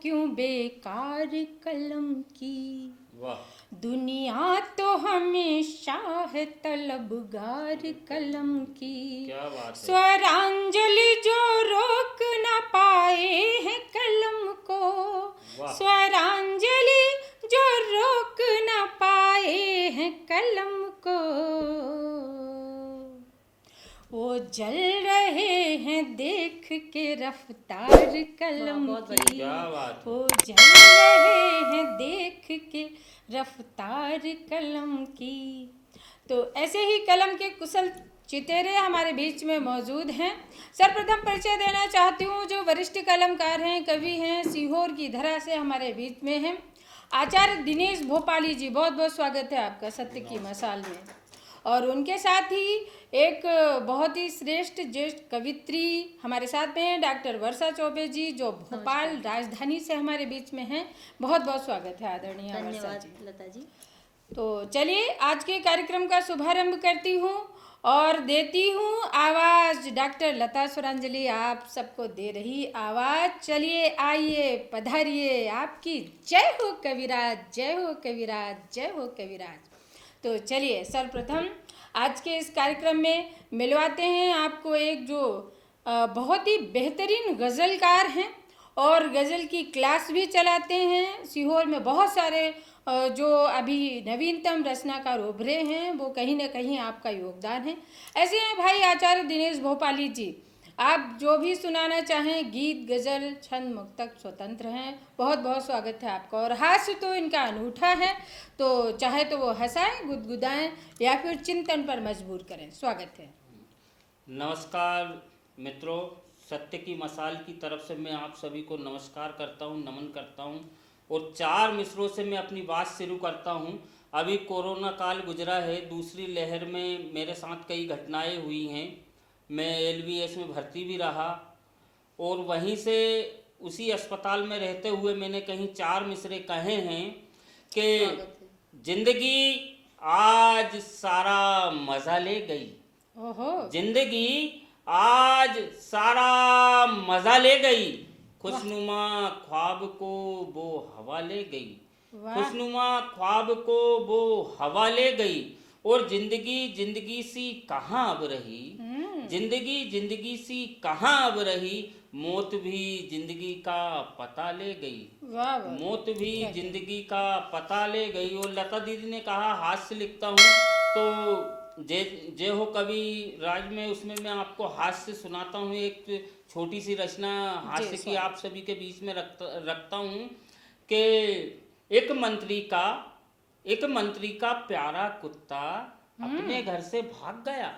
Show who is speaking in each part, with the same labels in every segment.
Speaker 1: क्यों बेकार कलम की।
Speaker 2: वाह।
Speaker 1: दुनिया तो हमेशा है तलबगार कलम की।
Speaker 2: क्या बात है।
Speaker 1: स्वरांजलि जो रोक ना पाए हैं कलम को।
Speaker 2: वाह।
Speaker 1: स्वरांजलि जो रोक ना पाए हैं कलम को। वो जल रहे हैं देख के रफ्तार कलम की।
Speaker 2: क्या बात है।
Speaker 1: वो जल रहे हैं देख के रफ्तार कलम की। तो ऐसे ही कलम के कुशल चितेरे हमारे बीच में मौजूद हैं। सर्वप्रथम परिचय देना चाहती हूँ जो वरिष्ठ कलमकार हैं, कवि हैं, सीहोर की धरा से हमारे बीच में हैं, आचार्य दिनेश भोपाली जी। बहुत बहुत स्वागत है आपका सत्य की मसाल में। और उनके साथ ही एक बहुत ही श्रेष्ठ ज्येष्ठ कवित्री हमारे साथ में हैं, डॉक्टर वर्षा चौबे जी, जो भोपाल राजधानी से हमारे बीच में हैं। बहुत बहुत स्वागत है आदरणीय वर्षा जी।
Speaker 3: लता जी।
Speaker 1: तो चलिए आज के कार्यक्रम का शुभारंभ करती हूँ और देती हूँ आवाज़ डॉक्टर लता स्वरांजलि आप सबको दे रही आवाज़। चलिए आइए पधारिए, आपकी जय हो कविराज, जय हो कविराज, जय हो कविराज। तो चलिए सर्वप्रथम आज के इस कार्यक्रम में मिलवाते हैं आपको एक जो बहुत ही बेहतरीन गज़लकार हैं और गज़ल की क्लास भी चलाते हैं। सीहोर में बहुत सारे जो अभी नवीनतम रचनाकार उभरे हैं, वो कहीं ना कहीं आपका योगदान है। ऐसे हैं भाई आचार्य दिनेश भोपाली जी, आप जो भी सुनाना चाहें, गीत गज़ल छंद मुक्तक स्वतंत्र हैं। बहुत बहुत स्वागत है आपका। और हास्य तो इनका अनूठा है, तो चाहे तो वो हंसाएं, गुदगुदाएं या फिर चिंतन पर मजबूर करें। स्वागत है।
Speaker 2: नमस्कार मित्रों, सत्य की मसाल की तरफ से मैं आप सभी को नमस्कार करता हूं, नमन करता हूं और 4 मिसरों से मैं अपनी बात शुरू करता हूं। अभी कोरोना काल गुजरा है, दूसरी लहर में मेरे साथ कई घटनाएं हुई हैं। मैं LVS में भर्ती भी रहा और वहीं से उसी अस्पताल में रहते हुए मैंने कहीं 4 मिसरे कहे हैं कि जिंदगी आज सारा मज़ा ले गई।
Speaker 1: ओहो।
Speaker 2: जिंदगी आज सारा मज़ा ले गई, खुशनुमा ख्वाब को वो हवा ले गई। खुशनुमा ख्वाब को वो हवा ले गई और जिंदगी जिंदगी सी कहाँ अब रही। जिंदगी जिंदगी सी कहाँ अब रही, मौत भी जिंदगी का पता ले गई। मौत भी जिंदगी का पता ले गई। और लता दीदी ने कहा हास्य लिखता हूँ, तो जय हो कवि राज में उसमें मैं आपको हास्य सुनाता हूँ। एक छोटी सी रचना हास्य की आप सभी के बीच में रखता हूँ कि एक मंत्री का प्यारा कुत्ता अपने घर से भाग गया।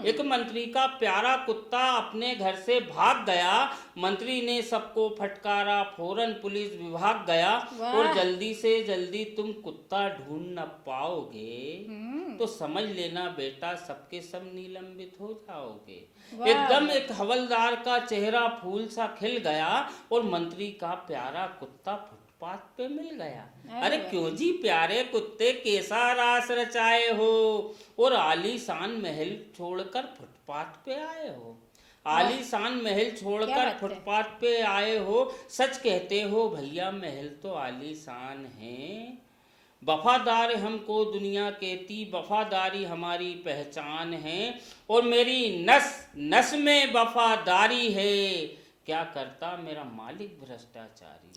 Speaker 2: एक मंत्री का प्यारा कुत्ता अपने घर से भाग गया। मंत्री ने सबको फटकारा, फौरन पुलिस विभाग गया और जल्दी से जल्दी तुम कुत्ता ढूंढ न पाओगे तो समझ लेना बेटा सबके सब निलंबित हो जाओगे। एकदम एक हवलदार का चेहरा फूल सा खिल गया और मंत्री का प्यारा कुत्ता फुटपाथ पे मिल गया। अरे क्यों जी प्यारे कुत्ते कैसा रास रचाए हो और आलीशान महल छोड़कर फुटपाथ पे आए हो। आलीशान महल छोड़कर फुटपाथ पे आए हो। सच कहते हो भैया महल तो आलीशान है। वफादार हमको दुनिया कहती, वफादारी हमारी पहचान है और मेरी नस नस में वफादारी है। क्या करता मेरा मालिक भ्रष्टाचारी,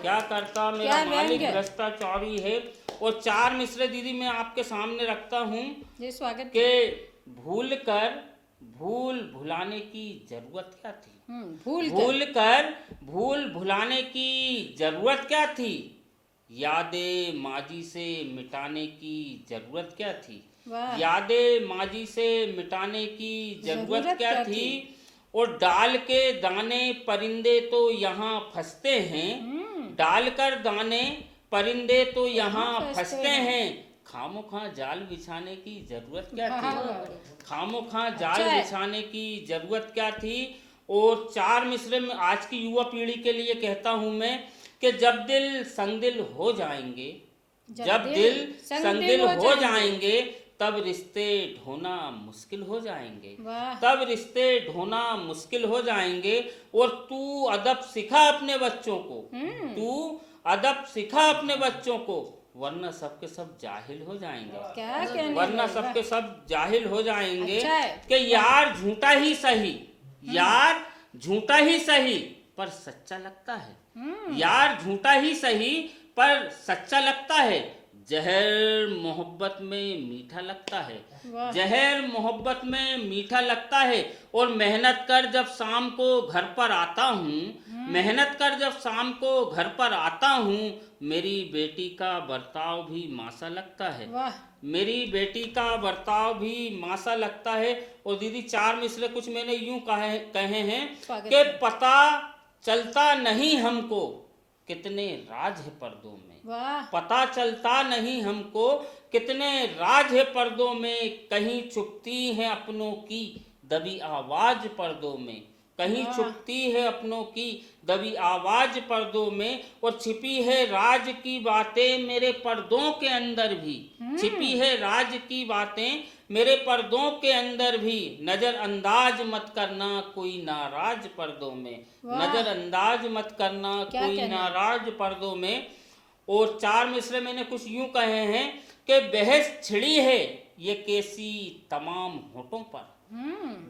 Speaker 2: क्या करता मेरा मालिक भ्रष्टाचारी है। और 4 मिसरे दीदी मैं आपके सामने रखता हूँ कि भूल भुलाने की जरूरत क्या थी। भूल भुलाने की जरूरत क्या थी। यादें माजी से मिटाने की जरूरत क्या थी। यादें माजी से मिटाने की जरूरत क्या थी। और डाल के दाने परिंदे तो यहाँ फंसते हैं। डालकर दाने परिंदे तो यहाँ फंसते हैं। खामोखा जाल बिछाने की जरूरत क्या थी। खामोखा जाल बिछाने की जरूरत क्या थी। और 4 मिसरे में आज की युवा पीढ़ी के लिए कहता हूँ मैं कि जब दिल संगदिल हो जाएंगे, जब दिल संगदिल हो जाएंगे तब रिश्ते ढोना मुश्किल हो जाएंगे।
Speaker 1: वाह
Speaker 2: तब रिश्ते ढोना मुश्किल हो जाएंगे। और तू अदब सिखा अपने बच्चों को, तू अदब सिखा अपने बच्चों को, वरना सबके सब जाहिल हो जाएंगे।
Speaker 1: क्या कहने
Speaker 2: वरना
Speaker 1: लगे,
Speaker 2: सबके सब जाहिल हो जाएंगे।
Speaker 1: अच्छा है।
Speaker 2: कि यार झूठा ही सही, यार झूठा ही सही पर सच्चा लगता है, यार झूठा ही सही पर सच्चा लगता है। जहर मोहब्बत में मीठा लगता है,
Speaker 1: वाह।
Speaker 2: जहर मोहब्बत में मीठा लगता है। और मेहनत कर जब शाम को घर पर आता हूँ, मेहनत कर जब शाम को घर पर आता हूँ, मेरी बेटी का बर्ताव भी मासा लगता है,
Speaker 1: वाह
Speaker 2: मेरी बेटी का बर्ताव भी मासा लगता है। और दीदी 4 मिसरे कुछ मैंने यूं कहे हैं
Speaker 1: स्वागत
Speaker 2: कि
Speaker 1: है।
Speaker 2: पता चलता नहीं हमको कितने राज है पर्दों में,
Speaker 1: वाह
Speaker 2: पता चलता नहीं हमको कितने राज है पर्दों में। कहीं छुपती है अपनों की दबी आवाज पर्दों में, कहीं
Speaker 1: वाह।
Speaker 2: छुपती है अपनों की दबी आवाज पर्दों में। और छिपी है राज की बातें मेरे पर्दों के अंदर भी, छिपी है राज की बातें मेरे पर्दों के अंदर भी। नजरअंदाज मत करना कोई नाराज पर्दों में,
Speaker 1: वाह।
Speaker 2: नजरअंदाज मत करना
Speaker 1: क्या
Speaker 2: कोई
Speaker 1: कहना है?
Speaker 2: नाराज पर्दों में। और 4 मिसरे मैंने कुछ यूं कहे हैं कि बहस छिड़ी है ये कैसी तमाम होठों पर,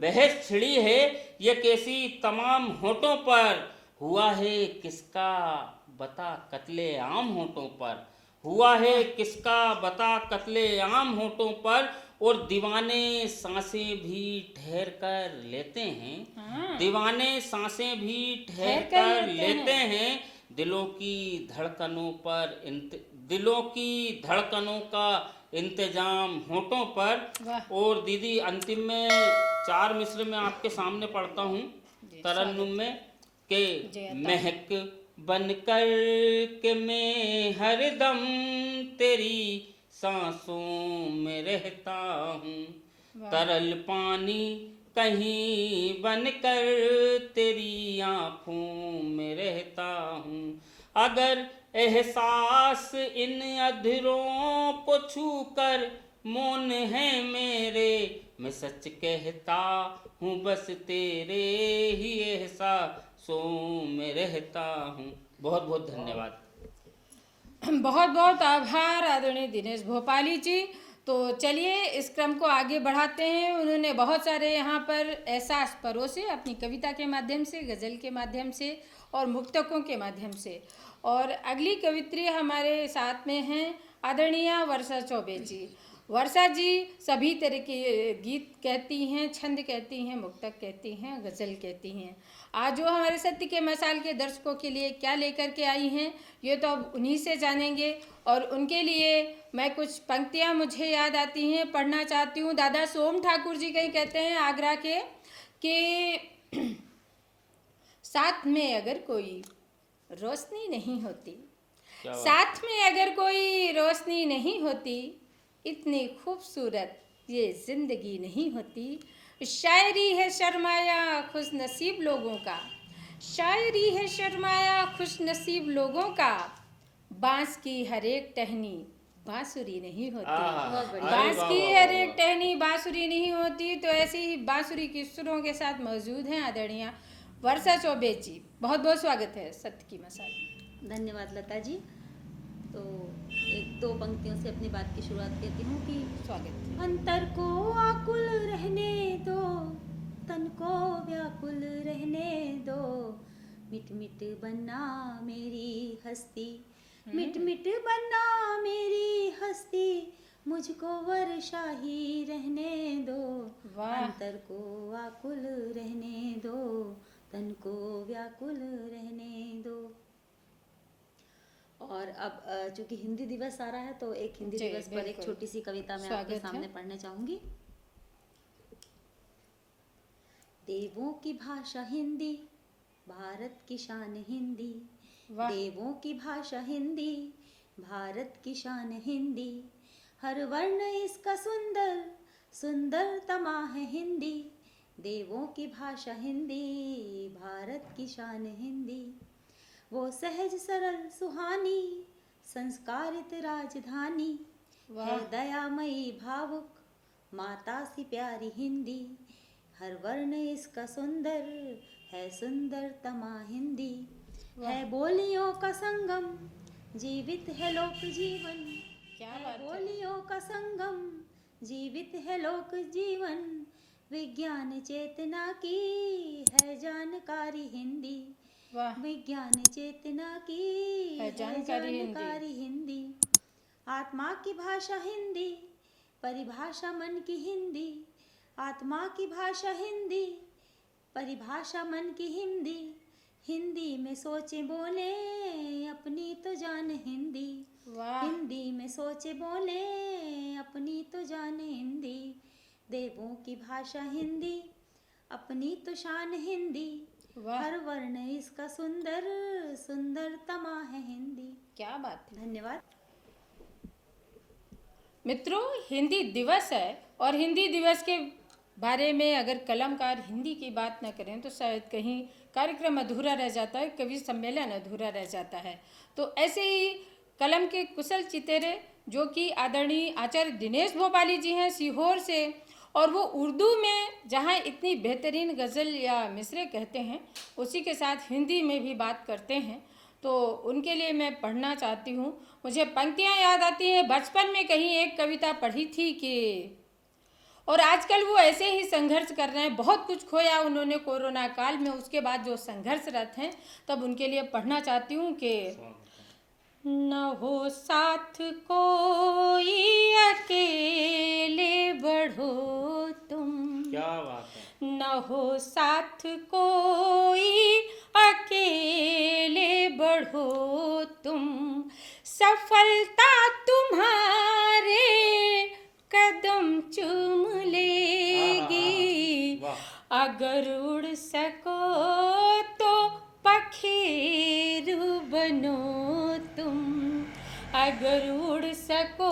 Speaker 2: बहस छिड़ी है ये कैसी तमाम होठों पर। हुआ है किसका बता कत्ले आम होठों पर, हुआ है किसका बता कत्ले आम होठों पर। और दीवाने सांसें भी ठहर कर लेते हैं, दीवाने सांसें भी ठहर कर लेते हैं। दिलों की धड़कनों पर दिलों की धड़कनों का इंतजाम होठों पर।
Speaker 1: वाह।
Speaker 2: और दीदी अंतिम में 4 मिसरे में आपके सामने पढ़ता हूँ तरन्नुम में कि
Speaker 1: जय अता।
Speaker 2: महक बनकर के मैं हरदम तेरी सांसों में रहता हूँ,
Speaker 1: वाह।
Speaker 2: तरल पानी कहीं बनकर तेरी आँखों में रहता हूँ। अगर एहसास इन अधरों को छूकर मौन है मेरे, मैं सच कहता हूँ बस तेरे ही एहसासों में रहता हूँ। बहुत बहुत धन्यवाद।
Speaker 1: बहुत बहुत आभार आदरणीय दिनेश भोपाली जी। तो चलिए इस क्रम को आगे बढ़ाते हैं। उन्होंने बहुत सारे यहाँ पर एहसास परोसे अपनी कविता के माध्यम से, गज़ल के माध्यम से और मुक्तकों के माध्यम से। और अगली कवित्री हमारे साथ में हैं आदरणीय वर्षा चौबे जी। वर्षा जी सभी तरह के गीत कहती हैं, छंद कहती हैं, मुक्तक कहती हैं, गज़ल कहती हैं। आज वो हमारे सत्य के मसाल के दर्शकों के लिए क्या लेकर के आई हैं ये तो अब उन्हीं से जानेंगे। और उनके लिए मैं कुछ पंक्तियाँ मुझे याद आती हैं, पढ़ना चाहती हूँ। दादा सोम ठाकुर जी कहीं कहते हैं आगरा के कि साथ में अगर कोई रोशनी नहीं होती, साथ में अगर कोई रोशनी नहीं होती, इतनी खूबसूरत ये जिंदगी नहीं होती। शायरी है शर्माया खुश नसीब लोगों का, शायरी है शर्माया खुश नसीब लोगों का। बांस की हर एक टहनी बांसुरी नहीं होती, बांस की हर एक टहनी बांसुरी नहीं होती। तो ऐसी ही बांसुरी की सुरों के साथ मौजूद हैं आदरणीय वर्षा चौबे जी। बहुत बहुत स्वागत है सत्य की मसाल।
Speaker 3: धन्यवाद लता जी। तो एक दो पंक्तियों से अपनी बात की शुरुआत करती हूँ कि
Speaker 1: स्वागत है।
Speaker 3: अंतर को आकुल रहने दो, तन को व्याकुल रहने दो, मिट मिट बनना मेरी हस्ती, मिट मिट बनना मेरी हस्ती, मुझको वर्षा ही रहने दो।
Speaker 1: वाह।
Speaker 3: अंतर को आकुल रहने दो, तन को व्याकुल रहने दो। और अब चूंकि हिंदी दिवस आ रहा है तो एक हिंदी
Speaker 1: जी,
Speaker 3: दिवस पर एक
Speaker 1: बिल्कुल।
Speaker 3: छोटी सी कविता मैं
Speaker 1: स्वागत
Speaker 3: आपके
Speaker 1: है।
Speaker 3: सामने पढ़ने चाहूंगी। देवों की भाषा हिंदी, भारत की शान हिंदी,
Speaker 1: वाह।
Speaker 3: देवों की भाषा हिंदी, भारत की शान हिंदी, हर वर्ण इसका सुंदर सुंदर तमा है हिंदी, देवों की भाषा हिंदी, भारत की शान हिंदी। वो सहज सरल सुहानी, संस्कारित राजधानी,
Speaker 1: वाह।
Speaker 3: है दयामयी भावुक माता सी प्यारी हिंदी, हर वर्ण इसका सुंदर है, सुंदरतमा हिंदी। है बोलियों का संगम, जीवित है लोक जीवन।
Speaker 1: क्या
Speaker 3: है
Speaker 1: बात है।
Speaker 3: बोलियों का संगम, जीवित है लोक जीवन। विज्ञान चेतना की है जानकारी हिंदी।
Speaker 1: वाह,
Speaker 3: विज्ञान चेतना की
Speaker 1: है
Speaker 3: है
Speaker 1: जानकारी हिंदी।
Speaker 3: जानकारी हिंदी। आत्मा की भाषा हिंदी, परिभाषा मन की हिंदी। आत्मा की भाषा हिंदी, परिभाषा मन की हिंदी। हिंदी में सोचे बोले अपनी तो जान हिंदी।
Speaker 1: वाह,
Speaker 3: हिंदी में सोचे बोले अपनी तो जान हिंदी। देवों की भाषा हिंदी, अपनी तो शान हिंदी।
Speaker 1: वाह,
Speaker 3: हर वर्ण इसका सुंदर, सुंदरतमा है हिंदी।
Speaker 1: क्या बात है।
Speaker 3: धन्यवाद।
Speaker 1: मित्रों, हिंदी दिवस है और हिंदी दिवस के बारे में अगर कलमकार हिंदी की बात न करें तो शायद कहीं कार्यक्रम अधूरा रह जाता है, कवि सम्मेलन अधूरा रह जाता है। तो ऐसे ही कलम के कुशल चितेरे जो कि आदरणीय आचार्य दिनेश भोपाली जी हैं सीहोर से, और वो उर्दू में जहाँ इतनी बेहतरीन गज़ल या मिसरे कहते हैं उसी के साथ हिंदी में भी बात करते हैं। तो उनके लिए मैं पढ़ना चाहती हूँ। मुझे पंक्तियाँ याद आती हैं, बचपन में कहीं एक कविता पढ़ी थी कि, और आजकल वो ऐसे ही संघर्ष कर रहे हैं। बहुत कुछ खोया उन्होंने कोरोना काल में, उसके बाद जो संघर्षरत हैं, तब उनके लिए पढ़ना चाहती हूँ कि न हो साथ कोई अकेले बढ़ो तुम।
Speaker 2: क्या बात है।
Speaker 1: न हो साथ कोई अकेले बढ़ो तुम। सफलता तुम्हारे कदम चूम लेगी।
Speaker 2: वाह।
Speaker 1: अगर उड़ सको तो पखेरु बनो तुम। अगर उड़ सको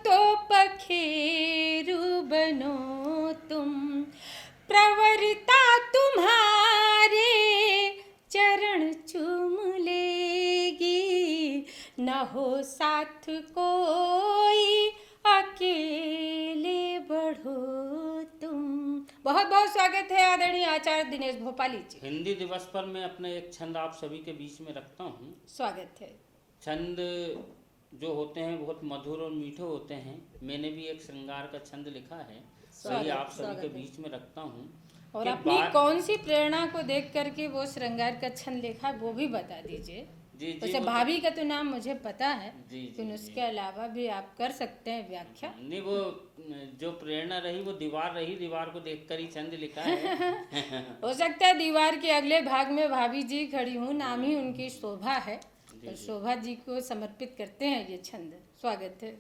Speaker 1: तो पखेरु बनो तुम। प्रवरता तुम्हारे चरण चूम लेगी। न हो साथ कोई अकेले बढ़ो तुम। बहुत बहुत स्वागत है आदरणीय आचार्य दिनेश भोपाली जी।
Speaker 2: हिंदी दिवस पर मैं अपने एक छंद आप सभी के बीच में रखता हूँ।
Speaker 1: स्वागत है।
Speaker 2: छंद जो होते हैं बहुत मधुर और मीठे होते हैं। मैंने भी एक श्रृंगार का छंद लिखा है, वही आप सभी के बीच में रखता हूँ।
Speaker 1: और
Speaker 2: कि
Speaker 1: अपनी कौन सी प्रेरणा को देख करके वो श्रृंगार का छंद लिखा वो भी बता दीजिए।
Speaker 2: जी जी,
Speaker 1: वैसे भाभी का तो नाम मुझे पता है,
Speaker 2: जी
Speaker 1: लेकिन उसके अलावा भी आप कर सकते हैं व्याख्या।
Speaker 2: नहीं, वो जो प्रेरणा रही वो दीवार रही, दीवार को देखकर ही छंद लिखा है।
Speaker 1: हो सकता है दीवार के अगले भाग में भाभी जी खड़ी हूँ, नाम ही उनकी शोभा है, तो शोभा जी को समर्पित करते हैं ये छंद। स्वागत है।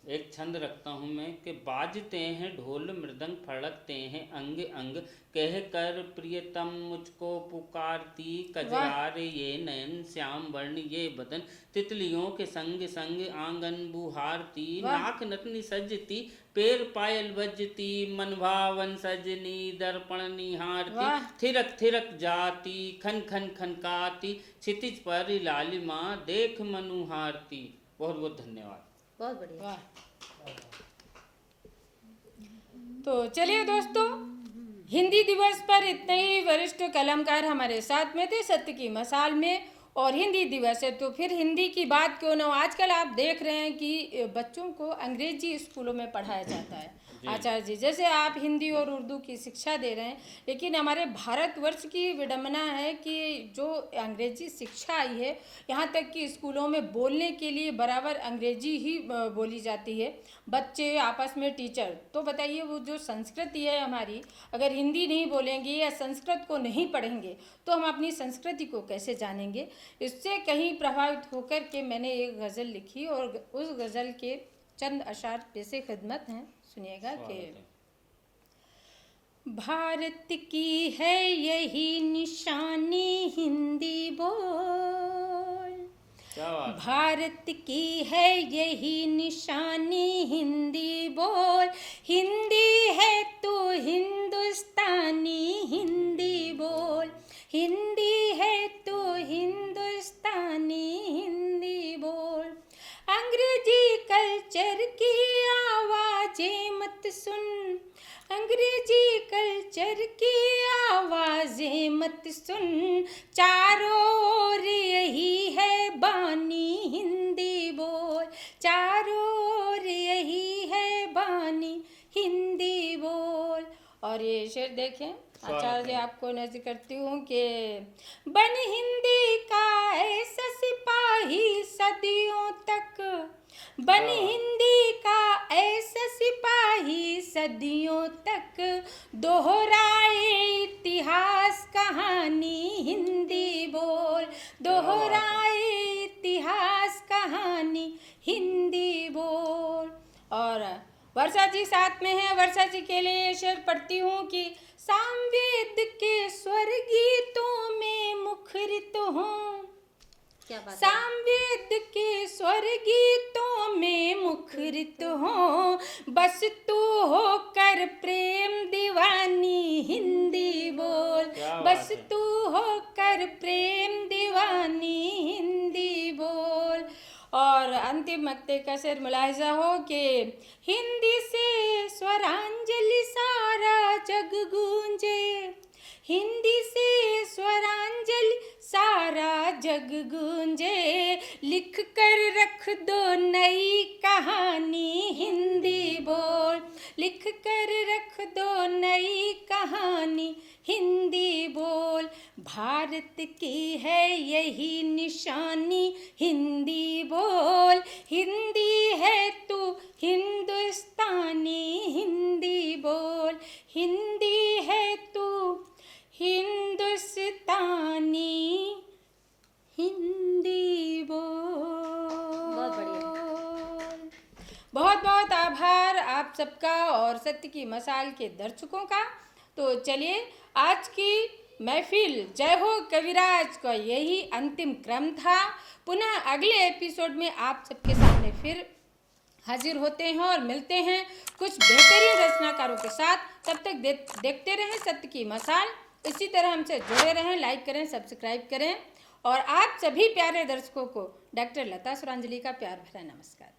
Speaker 2: एक छंद रखता हूँ मैं कि बाजते हैं ढोल मृदंग फड़कते हैं अंग अंग, कह कर प्रियतम मुझको पुकारती, कजरारे ये नयन श्याम वर्ण ये बदन, तितलियों के संग संग आंगन बुहारती, नाक नथनी सजती पैर पायल बजती, मन भावन सजनी दर्पण निहारती, थिरक थिरक जाती खन खन खनकाती, क्षितिज पर लालिमा देख मनुहारती। बहुत बहुत धन्यवाद।
Speaker 3: बहुत बढ़िया।
Speaker 1: वाह। तो चलिए दोस्तों, हिंदी दिवस पर इतने ही वरिष्ठ कलमकार हमारे साथ में थे सत्य की मसाल में, और हिंदी दिवस है तो फिर हिंदी की बात क्यों ना हो। आजकल आप देख रहे हैं कि बच्चों को अंग्रेजी स्कूलों में पढ़ाया जाता है। आचार्य जी, जैसे आप हिंदी और उर्दू की शिक्षा दे रहे हैं, लेकिन हमारे भारतवर्ष की विडंबना है कि जो अंग्रेजी शिक्षा आई है, यहाँ तक कि स्कूलों में बोलने के लिए बराबर अंग्रेजी ही बोली जाती है। बच्चे आपस में टीचर, तो बताइए वो जो संस्कृति है हमारी, अगर हिंदी नहीं बोलेंगे या संस्कृत को नहीं पढ़ेंगे तो हम अपनी संस्कृति को कैसे जानेंगे। इससे कहीं प्रभावित होकर के मैंने एक गज़ल लिखी, और उस गज़ल के चंद अशार पेशे खिदमत हैं, सुनिएगा कि भारत की है यही निशानी हिंदी बोल। भारत की है यही निशानी हिंदी बोल। हिंदी है तो हिंदुस्तानी हिंदी बोल। हिंदी है तो हिंदुस्तानी हिंदी बोल। अंग्रेजी कल्चर की आवाजें चर की आवाजें मत सुन, चारों ओर यही है बानी हिंदी बोल, चारों ओर यही है बानी हिंदी बोल। और ये शेर देखें, आचार्य आपको नजर करती हूँ कि बन हिंदी का ऐसा सिपाही सदियों तक, बन हिंदी का ऐसा सिपाही सदियों तक, दोहराए इतिहास कहानी हिंदी बोल, दोहराए इतिहास कहानी हिंदी बोल। और वर्षा जी साथ में है, वर्षा जी के लिए ये शेर पढ़ती हूँ कि सामवेद के स्वर गीतों में मुखरित हूँ,
Speaker 3: क्या बात है।
Speaker 1: सामवेद के स्वर गीतों में मुखरित हूँ, बस तू होकर प्रेम दीवानी हिंदी बोल, बस तू होकर प्रेम दीवानी हिंदी बोल। और अंतिम मक्ते का शेर मुलाहिजा हो कि हिंदी से स्वरांजलि सारा जग गूंजे, हिंदी से स्वरांजलि सारा जग गूंजे, लिख कर रख दो नई कहानी हिंदी बोल, लिख कर रख दो नई कहानी हिंदी बोल। भारत की है यही निशानी हिंदी बोल, हिंदी है तू हिंदुस्तानी हिंदी बोल, हिंदी है तू हिंदुस्तानी हिंदी बोल।
Speaker 3: बहुत बढ़िया।
Speaker 1: बहुत बहुत आभार आप सबका और सत्य की मसाल के दर्शकों का। तो चलिए, आज की महफिल जय हो कविराज का यही अंतिम क्रम था। पुनः अगले एपिसोड में आप सबके सामने फिर हाजिर होते हैं और मिलते हैं कुछ बेहतरीन रचनाकारों के साथ। तब तक देखते रहें सत्य की मसाल। इसी तरह हमसे जुड़े रहें, लाइक करें, सब्सक्राइब करें। और आप सभी प्यारे दर्शकों को डॉक्टर लता सुरांजलि का प्यार भरा नमस्कार।